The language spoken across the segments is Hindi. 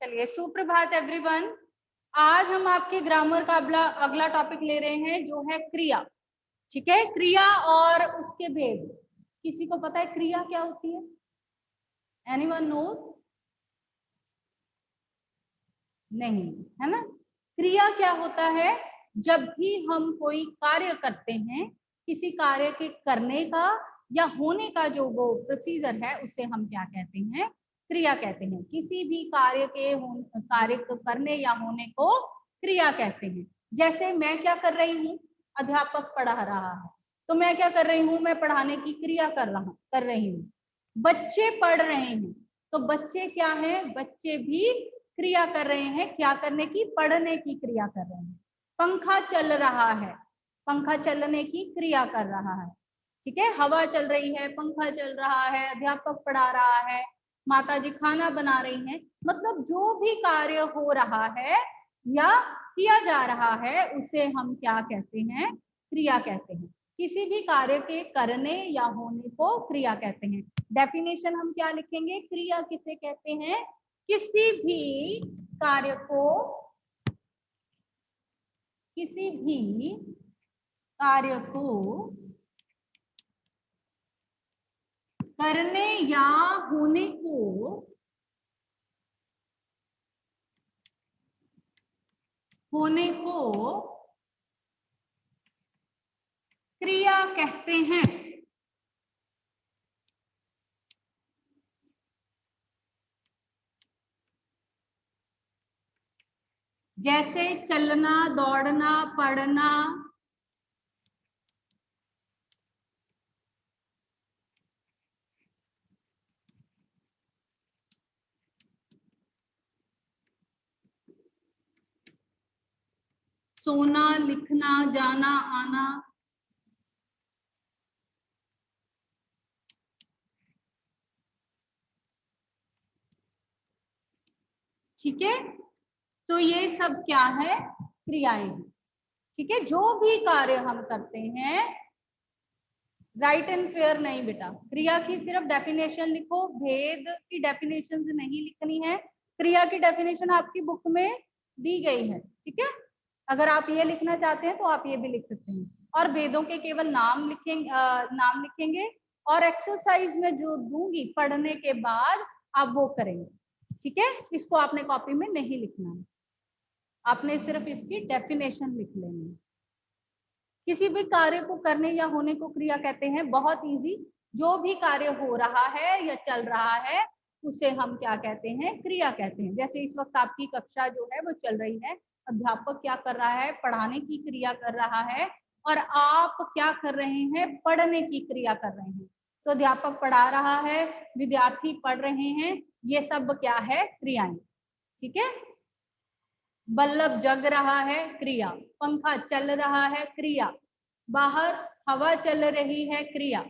चलिए, सुप्रभात एवरीवन। आज हम आपके ग्रामर का अगला टॉपिक ले रहे हैं जो है क्रिया। ठीक है, क्रिया और उसके भेद। किसी को पता है क्रिया क्या होती है? Anyone knows? नहीं, है ना। क्रिया क्या होता है? जब भी हम कोई कार्य करते हैं, किसी कार्य के करने का या होने का जो वो प्रोसीजर है उसे हम क्या कहते हैं? क्रिया कहते हैं। किसी भी कार्य के कार्य करने या होने को क्रिया कहते हैं। जैसे मैं क्या कर रही हूँ? अध्यापक पढ़ा रहा है, तो मैं क्या कर रही हूँ? मैं पढ़ाने की क्रिया कर रही हूँ। बच्चे पढ़ रहे हैं, तो बच्चे क्या है? बच्चे भी क्रिया कर रहे हैं। क्या करने की? पढ़ने की क्रिया कर रहे हैं। पंखा चल रहा है, पंखा चलने की क्रिया कर रहा है। ठीक है, हवा चल रही है, पंखा चल रहा है, अध्यापक पढ़ा रहा है, माताजी खाना बना रही हैं। मतलब जो भी कार्य हो रहा है या किया जा रहा है उसे हम क्या कहते हैं? क्रिया कहते हैं। किसी भी कार्य के करने या होने को क्रिया कहते हैं। डेफिनेशन हम क्या लिखेंगे? क्रिया किसे कहते हैं? किसी भी कार्य को, किसी भी कार्य को करने या होने को क्रिया कहते हैं। जैसे चलना, दौड़ना, पढ़ना, सोना, लिखना, जाना, आना। ठीक है, तो ये सब क्या है? क्रियाएं। ठीक है, जो भी कार्य हम करते हैं, राइट एंड फेयर नहीं बेटा, क्रिया की सिर्फ डेफिनेशन लिखो, भेद की डेफिनेशन नहीं लिखनी है। क्रिया की डेफिनेशन आपकी बुक में दी गई है। ठीक है, अगर आप ये लिखना चाहते हैं तो आप ये भी लिख सकते हैं। और भेदों के केवल नाम लिखेंगे और एक्सरसाइज में जो दूंगी पढ़ने के बाद आप वो करेंगे। ठीक है, इसको आपने कॉपी में नहीं लिखना है, आपने सिर्फ इसकी डेफिनेशन लिख लेनी है। किसी भी कार्य को करने या होने को क्रिया कहते हैं। बहुत इजी, जो भी कार्य हो रहा है या चल रहा है उसे हम क्या कहते हैं? क्रिया कहते हैं। जैसे इस वक्त आपकी कक्षा जो है वो चल रही है, अध्यापक क्या कर रहा है? पढ़ाने की क्रिया कर रहा है, और आप क्या कर रहे हैं? पढ़ने की क्रिया कर रहे हैं। तो अध्यापक पढ़ा रहा है, विद्यार्थी पढ़ रहे हैं, ये सब क्या है? क्रियाएं। ठीक है, बल्ब जग रहा है, क्रिया। पंखा चल रहा है, क्रिया। बाहर हवा चल रही है, क्रिया।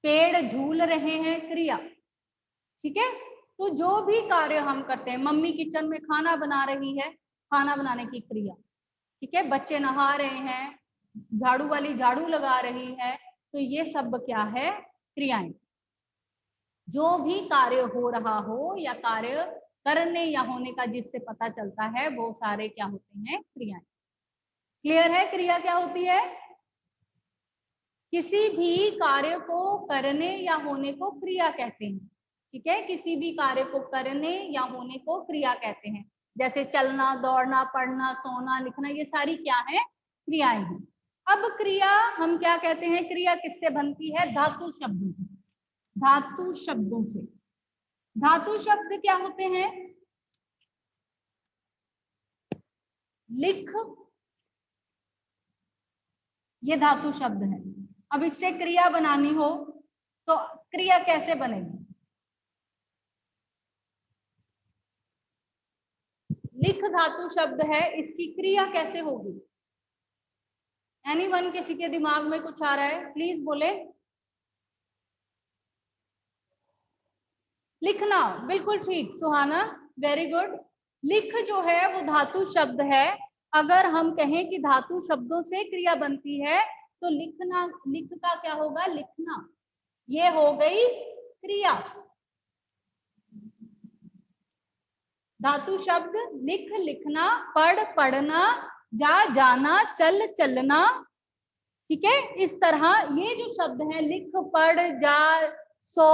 पेड़ झूल रहे हैं, क्रिया। ठीक है, तो जो भी कार्य हम करते हैं, मम्मी किचन में खाना बना रही है, खाना बनाने की क्रिया। ठीक है, बच्चे नहा रहे हैं, झाड़ू वाली झाड़ू लगा रही है, तो ये सब क्या है? क्रियाएं। जो भी कार्य हो रहा हो या कार्य करने या होने का जिससे पता चलता है वो सारे क्या होते हैं? क्रियाएं। क्लियर है क्रिया क्या होती है? किसी भी कार्य को करने या होने को क्रिया कहते हैं। ठीक है, किसी भी कार्य को करने या होने को क्रिया कहते हैं। जैसे चलना, दौड़ना, पढ़ना, सोना, लिखना, ये सारी क्या है? क्रियाएं हैं। अब क्रिया हम क्या कहते हैं? क्रिया किससे बनती है? धातु शब्दों से। धातु शब्दों से। धातु शब्द क्या होते हैं? लिख, ये धातु शब्द है। अब इससे क्रिया बनानी हो तो क्रिया कैसे बनेगी? लिख धातु शब्द है, इसकी क्रिया कैसे होगी? एनीवन, किसी के दिमाग में कुछ आ रहा है? प्लीज बोले। लिखना, बिल्कुल ठीक सुहाना, वेरी गुड। लिख जो है वो धातु शब्द है। अगर हम कहें कि धातु शब्दों से क्रिया बनती है तो लिखना, लिख का क्या होगा? लिखना, ये हो गई क्रिया। धातु शब्द लिख लिखना, पढ़ पढ़ना, जा जाना, चल चलना। ठीक है, इस तरह ये जो शब्द है लिख पढ़ जा सो,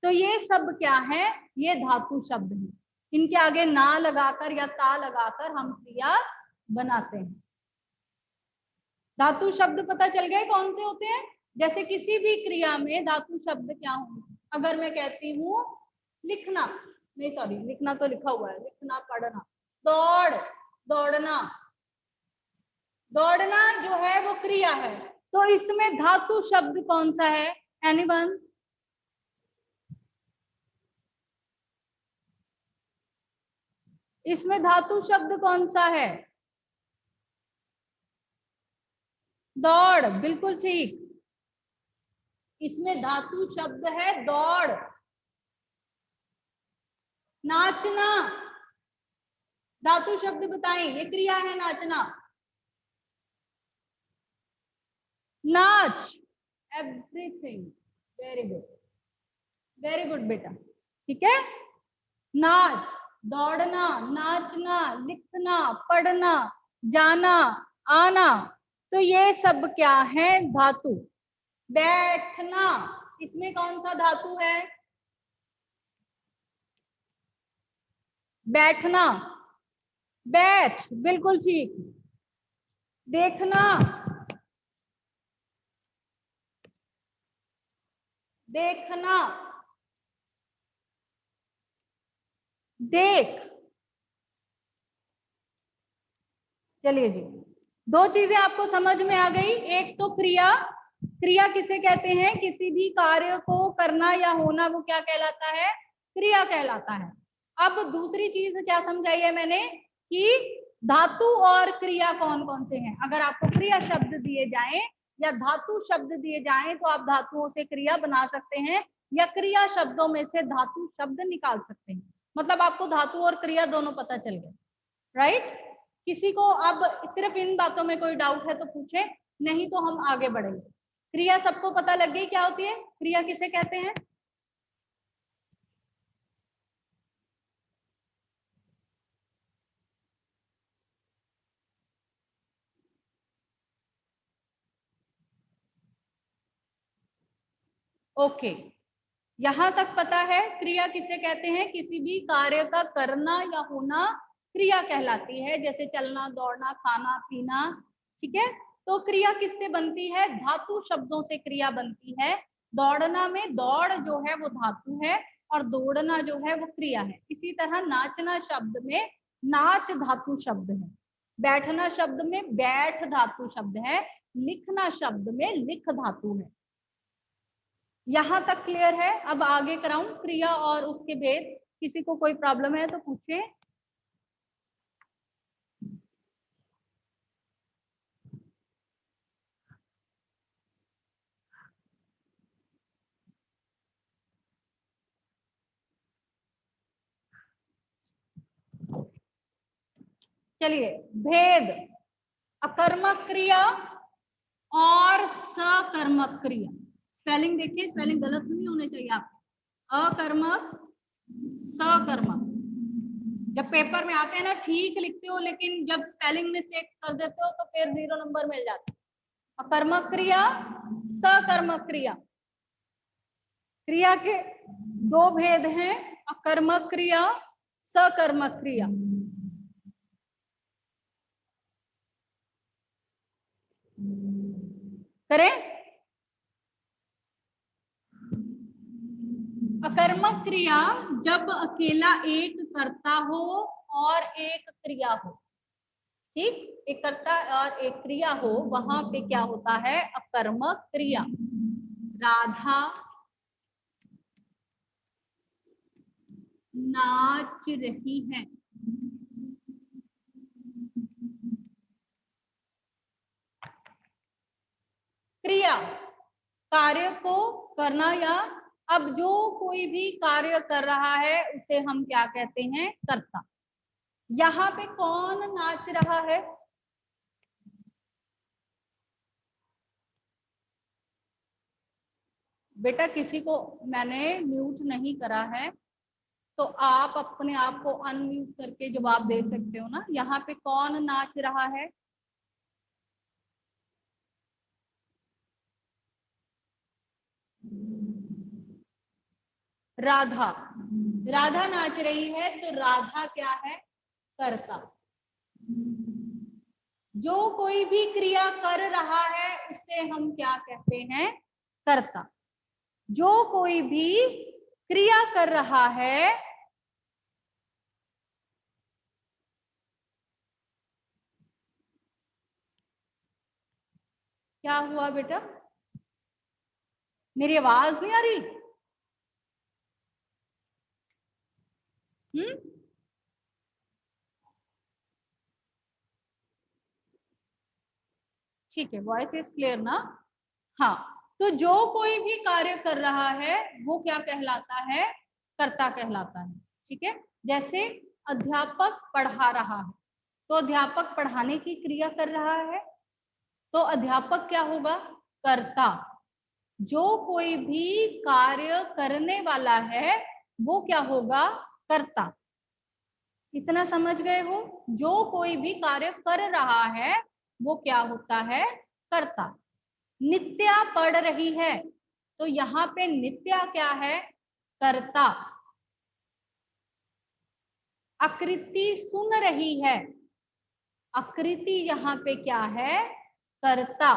तो ये सब क्या है, ये धातु शब्द है। इनके आगे ना लगाकर या ता लगाकर हम क्रिया बनाते हैं। धातु शब्द पता चल गए कौन से होते हैं। जैसे किसी भी क्रिया में धातु शब्द क्या होंगे। अगर मैं कहती हूँ लिखना, नहीं सॉरी लिखना तो लिखा हुआ है, लिखना पढ़ना, दौड़ दौड़ना, दौड़ना जो है वो क्रिया है, तो इसमें धातु शब्द कौन सा है, एनीवन? इसमें धातु शब्द कौन सा है? दौड़, बिल्कुल ठीक। इसमें धातु शब्द है दौड़। नाचना, धातु शब्द बताएं, ये क्रिया है नाचना। नाच, everything, very good, very good बेटा। ठीक है, नाच, दौड़ना, नाचना, लिखना, पढ़ना, जाना, आना, तो ये सब क्या है, धातु। बैठना, इसमें कौन सा धातु है? बैठना, बैठ, बिल्कुल ठीक। देखना, देखना, देख। चलिए जी, दो चीजें आपको समझ में आ गई। एक तो क्रिया, क्रिया किसे कहते हैं, किसी भी कार्य को करना या होना, वो क्या कहलाता है, क्रिया कहलाता है। अब दूसरी चीज क्या समझाई है मैंने, कि धातु और क्रिया कौन कौन से हैं। अगर आपको क्रिया शब्द दिए जाएं या धातु शब्द दिए जाएं तो आप धातुओं से क्रिया बना सकते हैं या क्रिया शब्दों में से धातु शब्द निकाल सकते हैं। मतलब आपको धातु और क्रिया दोनों पता चल गए, राइट। किसी को अब सिर्फ इन बातों में कोई डाउट है तो पूछे, नहीं तो हम आगे बढ़ेंगे। क्रिया सबको पता लग गई क्या होती है, क्रिया किसे कहते हैं? ओके, यहां तक पता है क्रिया किसे कहते हैं, किसी भी कार्य का करना या होना क्रिया कहलाती है, जैसे चलना, दौड़ना, खाना, पीना। ठीक है, तो क्रिया किससे बनती है, धातु शब्दों से क्रिया बनती है। दौड़ना में दौड़ जो है वो धातु है और दौड़ना जो है वो क्रिया है। इसी तरह नाचना शब्द में नाच धातु शब्द है, बैठना शब्द में बैठ धातु शब्द है, लिखना शब्द में लिख धातु है। यहां तक क्लियर है। अब आगे कराऊं क्रिया और उसके भेद, किसी को कोई प्रॉब्लम है तो पूछे। चलिए, भेद, अकर्मक क्रिया और सकर्मक क्रिया। स्पेलिंग देखिए, स्पेलिंग गलत नहीं होने चाहिए आपको। अकर्मक, सकर्मक। जब पेपर में आते हैं ना ठीक लिखते हो, लेकिन जब स्पेलिंग मिस्टेक्स कर देते हो तो फिर 0 नंबर मिल जाता है। अकर्मक क्रिया, सकर्मक क्रिया। क्रिया के दो भेद हैं, अकर्मक क्रिया, सकर्मक क्रिया। करें। अकर्मक क्रिया जब अकेला एक कर्ता हो और एक क्रिया हो। ठीक, एक कर्ता और एक क्रिया हो, वहां पे क्या होता है, अकर्मक क्रिया। राधा नाच रही है। क्रिया, कार्य को करना, या अब जो कोई भी कार्य कर रहा है उसे हम क्या कहते हैं, कर्ता। यहाँ पे कौन नाच रहा है, बेटा किसी को मैंने म्यूट नहीं करा है। तो आप अपने आप को अनम्यूट करके जवाब दे सकते हो ना। यहाँ पे कौन नाच रहा है? राधा। राधा नाच रही है, तो राधा क्या है? कर्ता। जो कोई भी क्रिया कर रहा है उसे हम क्या कहते हैं? कर्ता। जो कोई भी क्रिया कर रहा है, क्या हुआ बेटा? मेरी आवाज नहीं आ रही? ठीक है, वॉइस इज क्लियर ना? हाँ, तो जो कोई भी कार्य कर रहा है वो क्या कहलाता है? कर्ता कहलाता है। ठीक है, जैसे अध्यापक पढ़ा रहा है, तो अध्यापक पढ़ाने की क्रिया कर रहा है, तो अध्यापक क्या होगा? कर्ता। जो कोई भी कार्य करने वाला है वो क्या होगा? कर्ता। इतना समझ गए हो? जो कोई भी कार्य कर रहा है वो क्या होता है? कर्ता। नित्या पढ़ रही है, तो यहाँ पे नित्या क्या है? कर्ता। आकृति सुन रही है, आकृति यहाँ पे क्या है? कर्ता।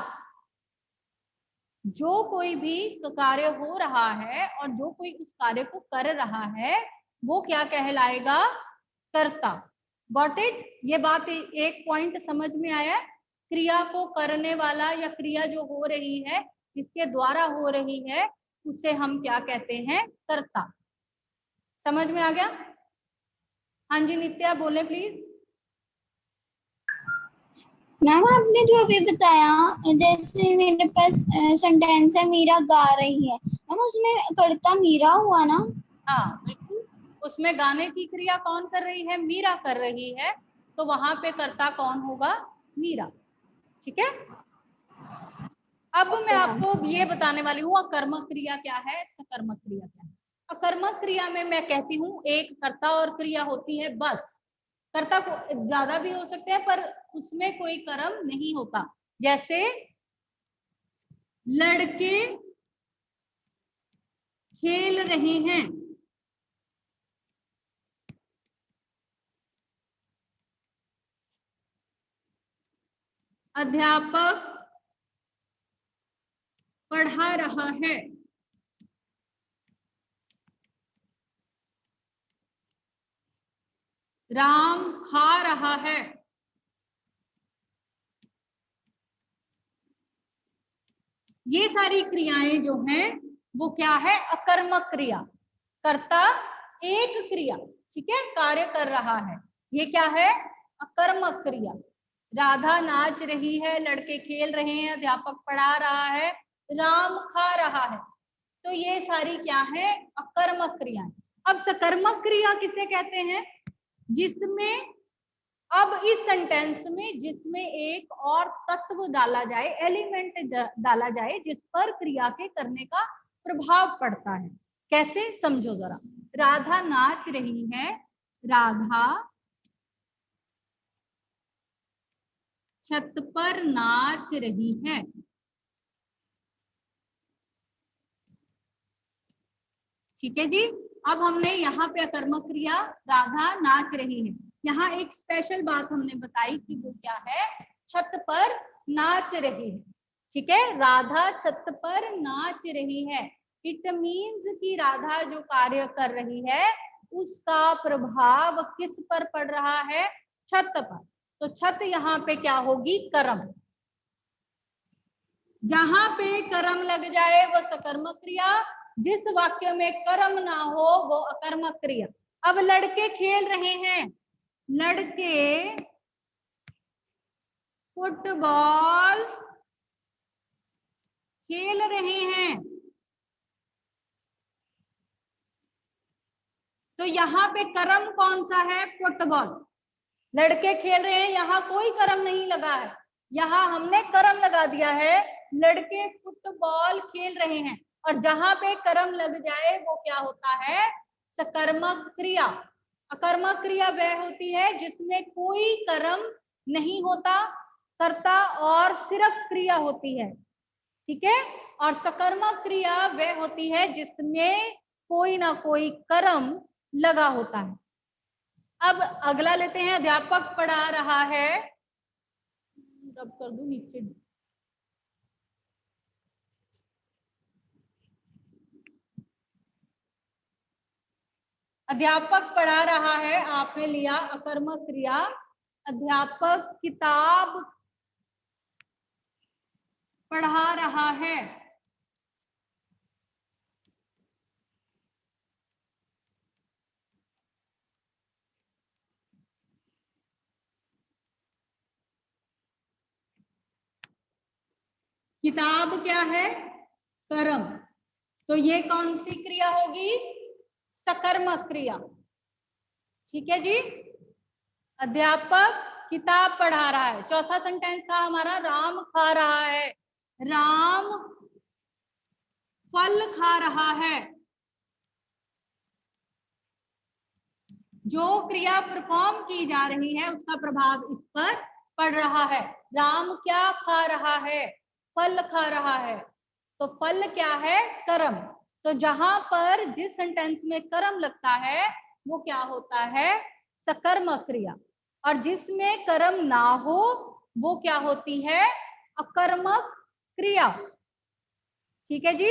जो कोई भी कार्य हो रहा है और जो कोई उस कार्य को कर रहा है वो क्या कहलाएगा? कर्ता। Got it? ये बात एक पॉइंट समझ में आया? क्रिया को करने वाला या क्रिया जो हो रही है, जिसके द्वारा हो रही है, उसे हम क्या कहते हैं? कर्ता। समझ में आ गया? हाँ जी नित्या बोले प्लीज। मैम आपने जो अभी बताया, जैसे मेरे पास सेंटेंस है मीरा गा रही है, मैम उसमें कर्ता मीरा हुआ ना? हाँ बिल्कुल, उसमें गाने की क्रिया कौन कर रही है? मीरा कर रही है, तो वहां पे कर्ता कौन होगा? मीरा। ठीक है, अब मैं आपको ये बताने वाली हूँ अकर्मक क्रिया क्या है, सकर्मक क्रिया क्या है। अकर्मक क्रिया में मैं कहती हूँ एक कर्ता और क्रिया होती है बस। कर्ता को ज्यादा भी हो सकते हैं पर उसमें कोई कर्म नहीं होता। जैसे लड़के खेल रहे हैं, अध्यापक पढ़ा रहा है, राम खा रहा है। ये सारी क्रियाएं जो हैं वो क्या है? अकर्मक क्रिया। कर्ता एक क्रिया, ठीक है, कार्य कर रहा है, ये क्या है? अकर्मक क्रिया। राधा नाच रही है, लड़के खेल रहे हैं, अध्यापक पढ़ा रहा है, राम खा रहा है। तो ये सारी क्या है? अकर्मक क्रियाएं। अब सकर्मक क्रिया किसे कहते हैं? जिसमें अब इस सेंटेंस में जिसमें एक और तत्व डाला जाए, एलिमेंट डाला जाए, जिस पर क्रिया के करने का प्रभाव पड़ता है। कैसे? समझो जरा। राधा नाच रही है, राधा छत पर नाच रही है। ठीक है जी। अब हमने यहाँ पे अकर्मक क्रिया राधा नाच रही है, यहाँ एक स्पेशल बात हमने बताई कि वो क्या है? छत पर नाच रही है। ठीक है, राधा छत पर नाच रही है। इट मीन्स कि राधा जो कार्य कर रही है उसका प्रभाव किस पर पड़ रहा है? छत पर। तो छत यहाँ पे क्या होगी? कर्म। जहां पे कर्म लग जाए वो सकर्मक क्रिया, जिस वाक्य में कर्म ना हो वो अकर्मक क्रिया। अब लड़के खेल रहे हैं, लड़के फुटबॉल खेल रहे हैं, तो यहाँ पे कर्म कौन सा है? फुटबॉल। लड़के खेल रहे हैं, यहाँ कोई कर्म नहीं लगा है, यहाँ हमने कर्म लगा दिया है, लड़के फुटबॉल खेल रहे हैं। और जहां पे कर्म लग जाए वो क्या होता है? सकर्मक क्रिया। अकर्मक क्रिया वह होती है जिसमें कोई कर्म नहीं होता करता और सिर्फ क्रिया होती है, ठीक है। और सकर्मक क्रिया वह होती है जिसमें कोई ना कोई कर्म लगा होता है। अब अगला लेते हैं, अध्यापक पढ़ा रहा है, रब कर दूं नीचे, अध्यापक पढ़ा रहा है, आपने लिया अकर्मक क्रिया, अध्यापक किताब पढ़ा रहा है, किताब क्या है, कर्म, तो ये कौन सी क्रिया होगी, सकर्मक क्रिया, ठीक है जी। अध्यापक किताब पढ़ा रहा है। चौथा सेंटेंस था हमारा राम खा रहा है, राम फल खा रहा है। जो क्रिया परफॉर्म की जा रही है उसका प्रभाव इस पर पड़ रहा है। राम क्या खा रहा है, फल खा रहा है, तो फल क्या है, कर्म। तो जहां पर जिस सेंटेंस में कर्म लगता है वो क्या होता है, सकर्मक क्रिया, और जिसमें कर्म ना हो वो क्या होती है, अकर्मक क्रिया, ठीक है जी।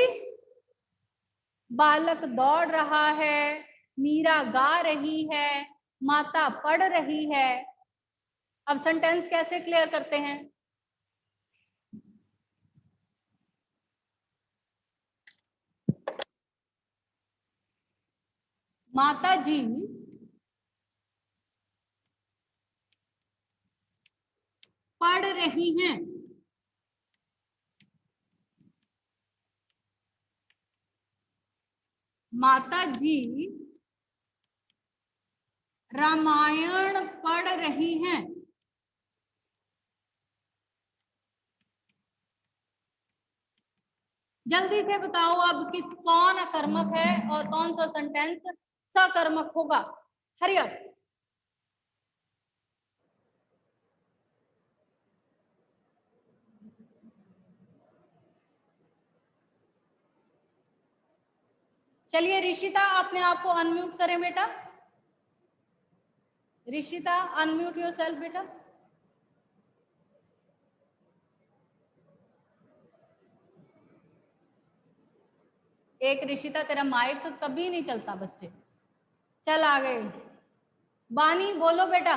बालक दौड़ रहा है, मीरा गा रही है, माता पढ़ रही है। अब सेंटेंस कैसे क्लियर करते हैं, माता जी पढ़ रही हैं, माता जी रामायण पढ़ रही हैं। जल्दी से बताओ अब कौन अकर्मक है और कौन सा सेंटेंस सकर्मक होगा, हरी अप। चलिए ऋषिता अपने आप को अनम्यूट करें बेटा, ऋषिता अनम्यूट योरसेल्फ बेटा। एक ऋषिता तेरा माइक तो कभी नहीं चलता बच्चे, चल आ गए। बानी बोलो बेटा,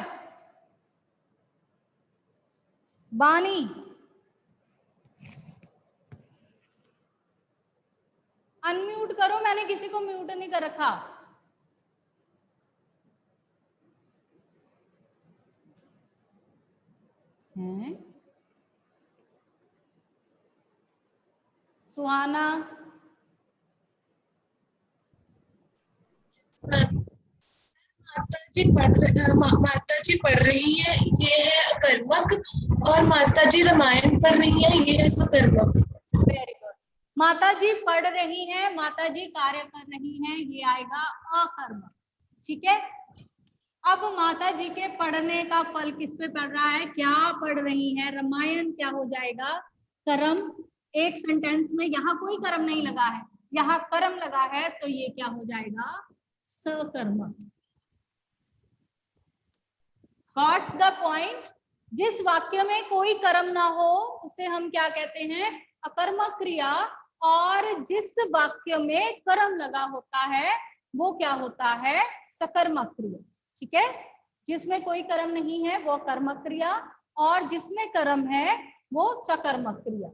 बानी अनम्यूट करो, मैंने किसी को म्यूट नहीं कर रखा। हैं सुहाना, माता जी पढ़ रही है, ये है कर्मक, और माता जी रामायण पढ़ रही है, ये है सकर्मक। Very good. माता जी पढ़ रही हैं, माता जी कार्य कर रही हैं, ये आएगा अकर्मक, ठीक है। अब माता जी के पढ़ने का फल किस पे पड़ रहा है, क्या पढ़ रही है, रामायण क्या हो जाएगा, कर्म। एक सेंटेंस में यहाँ कोई कर्म नहीं लगा है, यहाँ कर्म लगा है, तो ये क्या हो जाएगा, सकर्मक। Got the point. जिस वाक्य में कोई कर्म ना हो उसे हम क्या कहते हैं, अकर्मक क्रिया, और जिस वाक्य में कर्म लगा होता है वो क्या होता है, सकर्मक क्रिया, ठीक है। जिसमें कोई कर्म नहीं है वो कर्मक क्रिया, और जिसमें कर्म है वो सकर्मक क्रिया।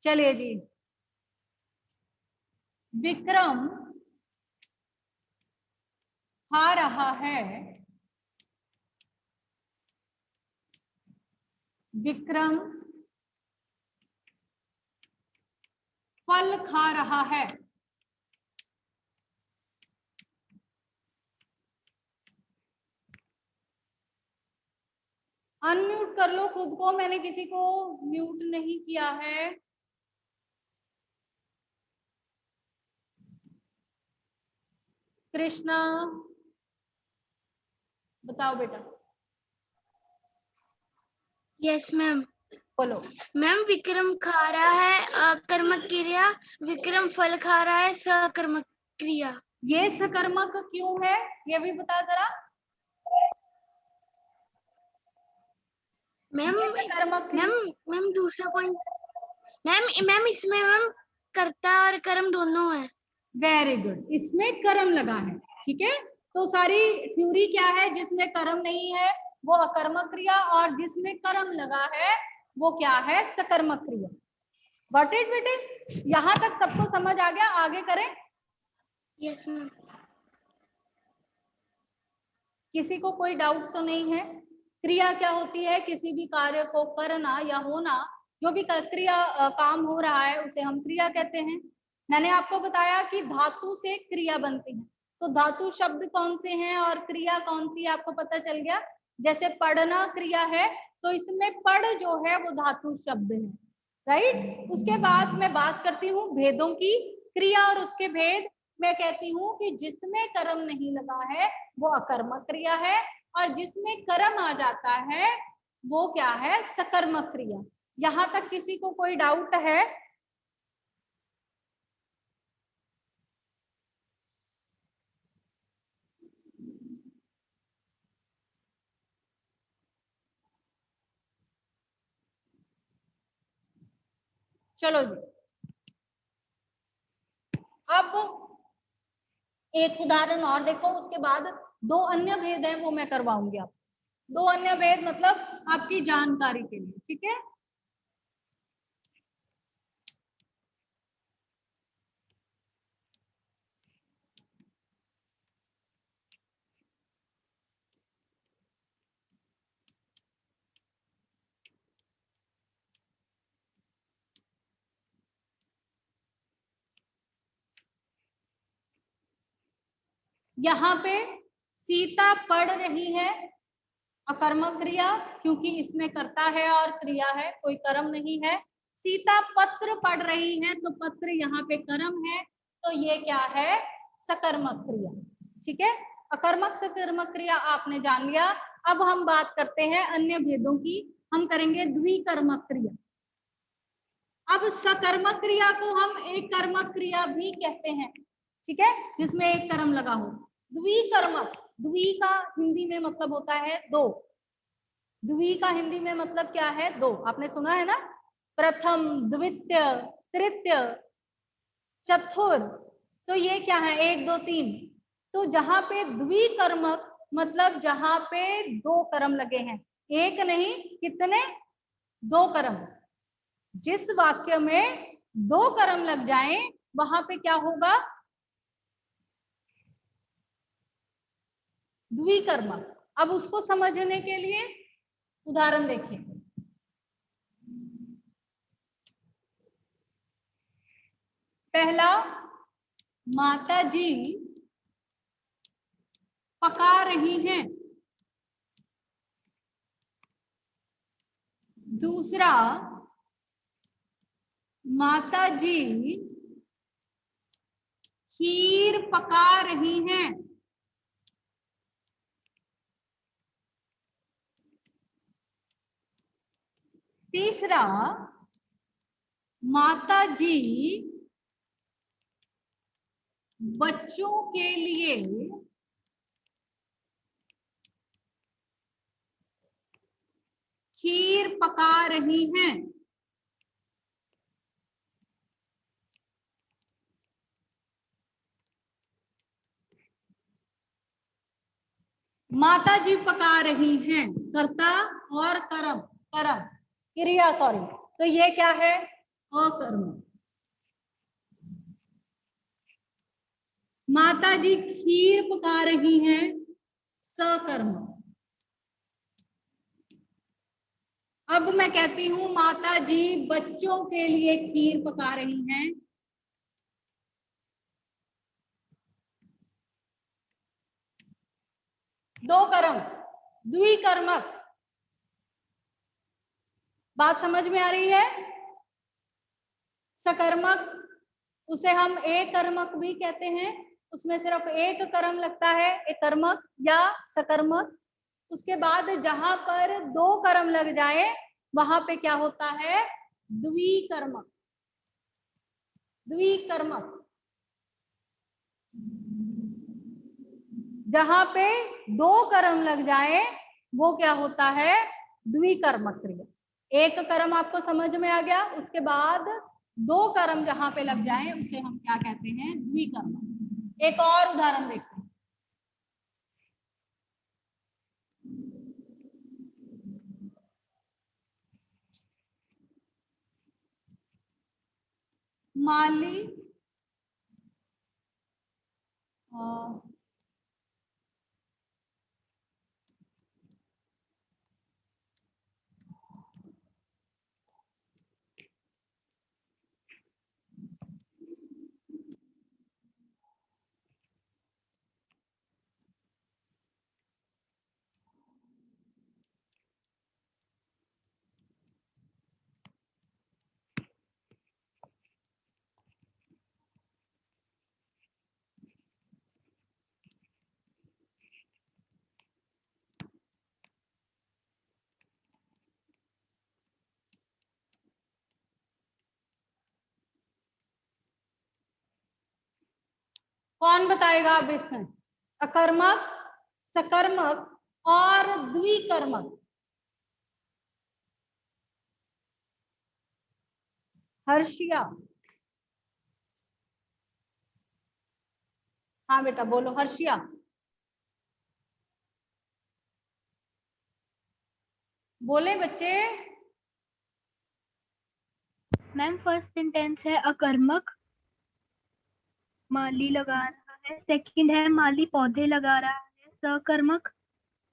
चलिए जी, विक्रम खा रहा है, विक्रम फल खा रहा है। अनम्यूट कर लो खुद को, मैंने किसी को म्यूट नहीं किया है। कृष्णा बताओ बेटा। Yes ma'am. बोलो। मैम विक्रम खा रहा है कर्मक क्रिया, विक्रम फल खा रहा है सकर्मक क्रिया। ये सकर्मक क्यों है ये भी बता जरा। मैम ये सकर्मक मैम मैम दूसरा पॉइंट मैम इसमें मैम कर्ता और कर्म दोनों है। वेरी गुड, इसमें कर्म लगा है। ठीक है, तो सारी थ्योरी क्या है, जिसमें कर्म नहीं है वो अकर्मक क्रिया, और जिसमें कर्म लगा है वो क्या है, सकर्मक क्रिया। गॉट इट बेटे, यहां तक सबको समझ आ गया? आगे करें। Yes ma'am. किसी को कोई डाउट तो नहीं है? क्रिया क्या होती है? किसी भी कार्य को करना या होना, जो भी क्रिया काम हो रहा है उसे हम क्रिया कहते हैं। मैंने आपको बताया कि धातु से क्रिया बनती है, तो धातु शब्द कौन से हैं और क्रिया कौन सी है आपको पता चल गया। जैसे पढ़ना क्रिया है, तो इसमें पढ़ जो है वो धातु शब्द है, राइट। उसके बाद मैं बात करती हूँ भेदों की। क्रिया और उसके भेद, मैं कहती हूँ कि जिसमें कर्म नहीं लगा है वो अकर्मक क्रिया है, और जिसमें कर्म आ जाता है वो क्या है, सकर्मक क्रिया। यहां तक किसी को कोई डाउट है? चलो जी, अब एक उदाहरण और देखो, उसके बाद दो अन्य भेद हैं वो मैं करवाऊंगी आप। दो अन्य भेद मतलब आपकी जानकारी के लिए, ठीक है। यहाँ पे सीता पढ़ रही है, अकर्मक क्रिया, क्योंकि इसमें कर्ता है और क्रिया है, कोई कर्म नहीं है। सीता पत्र पढ़ रही है, तो पत्र यहाँ पे कर्म है, तो ये क्या है, सकर्मक क्रिया। ठीक है, अकर्मक सकर्मक क्रिया आपने जान लिया। अब हम बात करते हैं अन्य भेदों की। हम करेंगे द्विकर्मक क्रिया। अब सकर्मक क्रिया को हम एक कर्मक क्रिया भी कहते हैं, ठीक है, जिसमें एक कर्म लगा हो। द्विकर्मक, द्वि का हिंदी में मतलब होता है दो। द्वि का हिंदी में मतलब क्या है, दो। आपने सुना है ना, प्रथम, द्वितीय, तृतीय, चतुर। तो ये क्या है, एक दो तीन। तो जहां पे द्विकर्मक मतलब जहां पे दो कर्म लगे हैं, एक नहीं कितने, दो कर्म। जिस वाक्य में दो कर्म लग जाएं वहां पे क्या होगा, द्विकर्मक। अब उसको समझने के लिए उदाहरण देखिए। पहला, माता जी पका रही हैं। दूसरा, माता जी खीर पका रही हैं। तीसरा, माता जी बच्चों के लिए खीर पका रही हैं। माता जी पका रही हैं, कर्ता और कर्म, कर्म क्रिया, सॉरी। तो ये क्या है, अकर्म। माता जी खीर पका रही हैं, सकर्म। अब मैं कहती हूं माता जी बच्चों के लिए खीर पका रही हैं, दो कर्म, द्विकर्मक। बात समझ में आ रही है? सकर्मक उसे हम एक कर्मक भी कहते हैं, उसमें सिर्फ एक कर्म लगता है, एक कर्मक या सकर्मक। उसके बाद जहां पर दो कर्म लग जाए वहां पे क्या होता है? द्विकर्मक। द्विकर्मक जहां पे दो कर्म लग जाए वो क्या होता है? द्विकर्मक क्रिया। एक कर्म आपको समझ में आ गया, उसके बाद दो कर्म जहां पे लग जाए उसे हम क्या कहते हैं? द्विकर्मक। एक और उदाहरण देखते हैं। माली कौन बताएगा अब इसमें? अकर्मक, सकर्मक और द्विकर्मक। हर्षिया, हाँ बेटा बोलो हर्षिया। बोले बच्चे। मैम फर्स्ट सेंटेंस है अकर्मक माली लगा रहा है, सेकंड है माली पौधे लगा रहा है सकर्मक,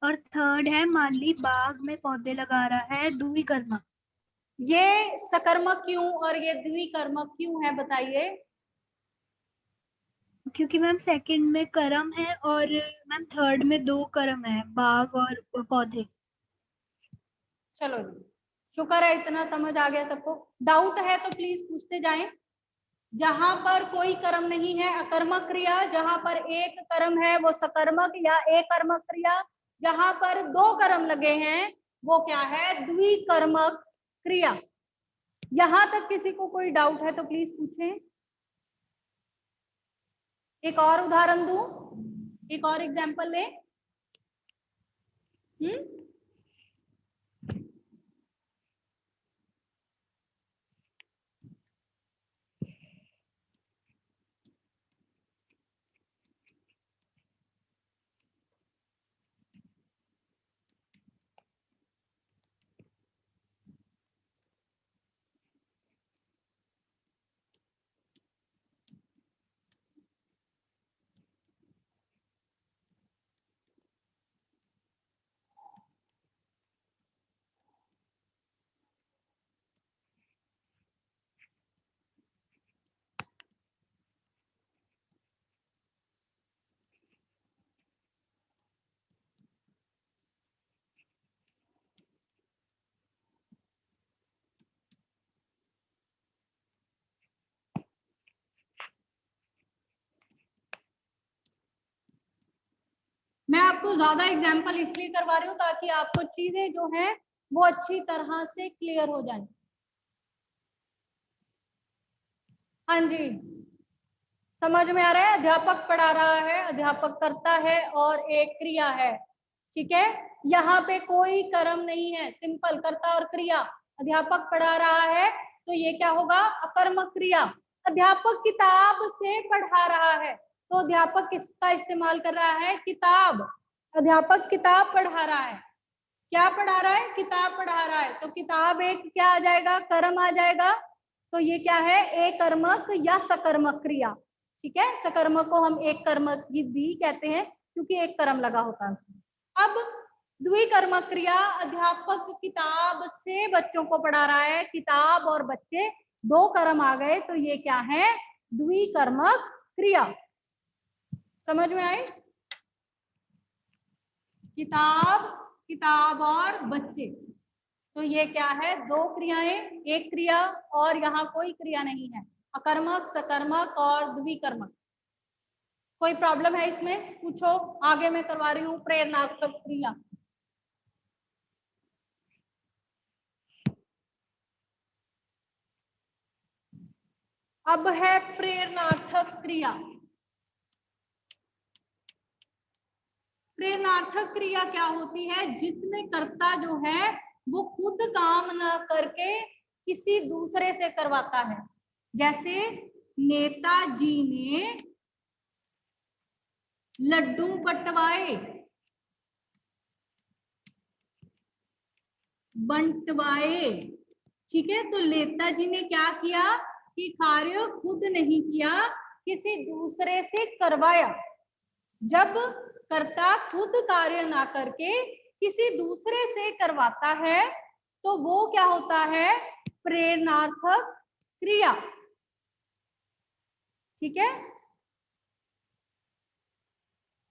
और थर्ड है माली बाग में पौधे लगा रहा है द्विकर्मक। ये सकर्मक क्यों और ये द्विकर्मक क्यों है बताइए? क्योंकि मैम सेकंड में कर्म है और मैम थर्ड में दो कर्म है, बाग और पौधे। चलो जी, शुक्र है इतना समझ आ गया सबको। डाउट है तो प्लीज पूछते जाएं। जहां पर कोई कर्म नहीं है अकर्मक क्रिया, जहां पर एक कर्म है वो सकर्मक या एक कर्मक क्रिया, जहां पर दो कर्म लगे हैं वो क्या है? द्विकर्मक क्रिया। यहां तक किसी को कोई डाउट है तो प्लीज पूछें। एक और उदाहरण दूं, एक और एग्जांपल लें। मैं आपको ज्यादा एग्जांपल इसलिए करवा रही हूँ ताकि आपको चीजें जो हैं वो अच्छी तरह से क्लियर हो जाए। हाँ जी, समझ में आ रहा है? अध्यापक पढ़ा रहा है, अध्यापक करता है और एक क्रिया है। ठीक है, यहाँ पे कोई कर्म नहीं है, सिंपल कर्ता और क्रिया। अध्यापक पढ़ा रहा है तो ये क्या होगा? अकर्मक क्रिया। अध्यापक किताब से पढ़ा रहा है तो अध्यापक किसका इस्तेमाल कर रहा है? किताब। अध्यापक किताब पढ़ा रहा है। क्या पढ़ा रहा है? किताब पढ़ा रहा है। तो किताब एक क्या आ जाएगा? कर्म आ जाएगा। तो ये क्या है? एक कर्मक या सकर्मक क्रिया। ठीक है, सकर्मक को हम एक कर्मक भी कहते हैं क्योंकि एक कर्म लगा होता है। अब द्विकर्मक क्रिया, अध्यापक किताब से बच्चों को पढ़ा रहा है, किताब और बच्चे दो कर्म आ गए तो ये क्या है? द्विकर्मक क्रिया। समझ में आई? किताब, किताब और बच्चे, तो ये क्या है, दो क्रियाएं, एक क्रिया और यहाँ कोई क्रिया नहीं है, अकर्मक, सकर्मक और द्विकर्मक। कोई प्रॉब्लम है इसमें, पूछो। आगे मैं करवा रही हूँ प्रेरणार्थक क्रिया। अब है प्रेरणार्थक क्रिया। प्रेरणार्थक क्रिया क्या होती है, जिसमें कर्ता जो है वो खुद काम न करके किसी दूसरे से करवाता है। जैसे नेताजी ने लड्डू बंटवाए, ठीक है। तो नेताजी ने क्या किया कि कार्य खुद नहीं किया, किसी दूसरे से करवाया। जब कर्ता खुद कार्य ना करके किसी दूसरे से करवाता है तो वो क्या होता है, प्रेरणार्थक क्रिया। ठीक है,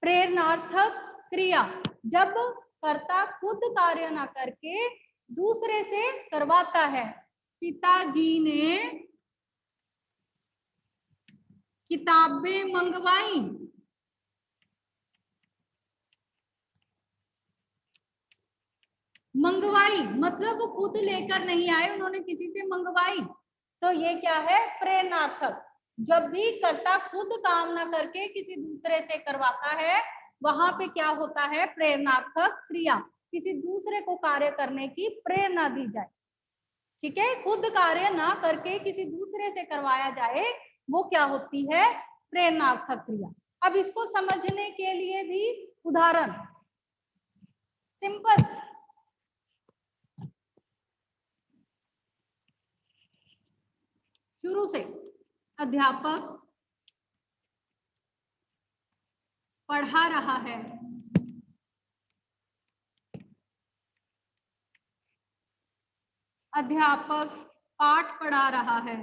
प्रेरणार्थक क्रिया जब कर्ता खुद कार्य ना करके दूसरे से करवाता है। पिताजी ने किताबें मंगवाई, मतलब वो खुद लेकर नहीं आए, उन्होंने किसी से मंगवाई। तो ये क्या है, प्रेरणार्थक। जब भी कर्ता खुद काम ना करके किसी दूसरे से करवाता है, वहां पे क्या होता है, प्रेरणार्थक क्रिया। किसी दूसरे को कार्य करने की प्रेरणा दी जाए। ठीक है, खुद कार्य ना करके किसी दूसरे से करवाया जाए, वो क्या होती है, प्रेरणार्थक क्रिया। अब इसको समझने के लिए भी उदाहरण, सिंपल। शुरू से, अध्यापक पढ़ा रहा है, अध्यापक पाठ पढ़ा रहा है,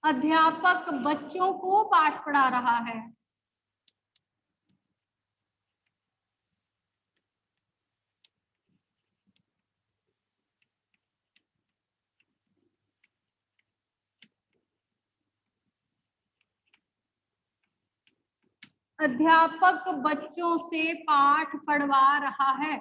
अध्यापक बच्चों को पाठ पढ़ा रहा है, अध्यापक बच्चों से पाठ पढ़वा रहा है।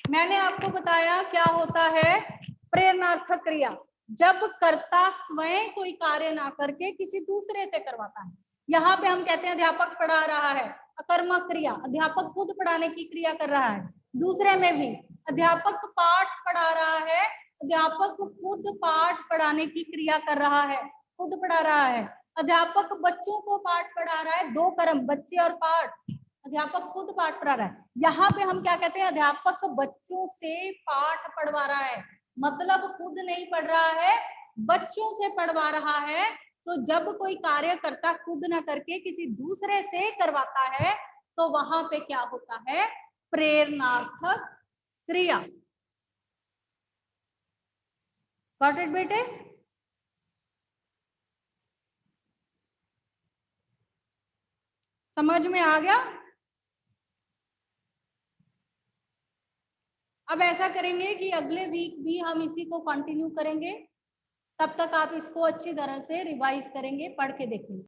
मैंने आपको बताया क्या होता है प्रेरणार्थक क्रिया, जब कर्ता स्वयं कोई कार्य ना करके किसी दूसरे से करवाता है। यहाँ पे हम कहते हैं अध्यापक पढ़ा रहा है, अकर्मक क्रिया, अध्यापक खुद पढ़ाने की क्रिया कर रहा है। दूसरे में भी अध्यापक पाठ पढ़ा रहा है, अध्यापक खुद पाठ पढ़ाने की क्रिया कर रहा है, खुद पढ़ा रहा है। अध्यापक बच्चों को पाठ पढ़ा रहा है, दो कर्म, बच्चे और पाठ। अध्यापक खुद पाठ पढ़ा रहा है। यहाँ पे हम क्या कहते हैं, अध्यापक बच्चों से पाठ पढ़वा रहा है, मतलब खुद नहीं पढ़ रहा है, बच्चों से पढ़वा रहा है। तो जब कोई कार्य करता खुद ना करके किसी दूसरे से करवाता है, तो वहां पे क्या होता है, प्रेरणार्थक क्रिया। गॉट इट बेटे? समझ में आ गया? अब ऐसा करेंगे कि अगले वीक भी हम इसी को कंटिन्यू करेंगे, तब तक आप इसको अच्छी तरह से रिवाइज करेंगे, पढ़ के देखेंगे।